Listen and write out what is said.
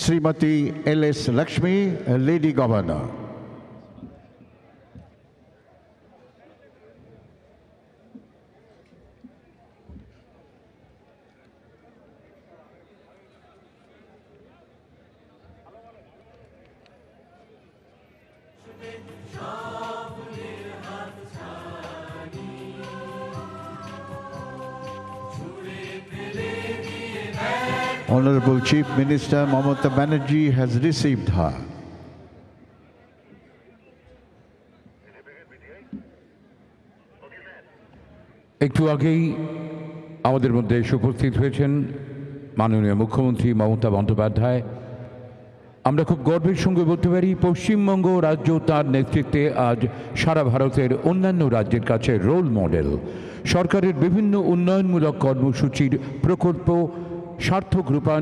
Srimati L.S. Lakshmi, Lady Governor. Honorable Chief Minister Mamata Banerjee has received her. একটু আগেই আমাদের মধ্যে উপস্থিত হয়েছেন মাননীয় মুখ্যমন্ত্রী মমতা বন্দ্যোপাধ্যায়। আমরা খুব গর্বের সঙ্গে বলতে পারি পশ্চিমবঙ্গ রাজ্য তার নেতৃত্বে আজ সারা ভারতের অন্যান্য রাজ্যের কাছে রোল মডেল। সরকারের বিভিন্ন উন্নয়নমূলক কর্মসূচির প্রকল্প সার্থক রূপায়ণ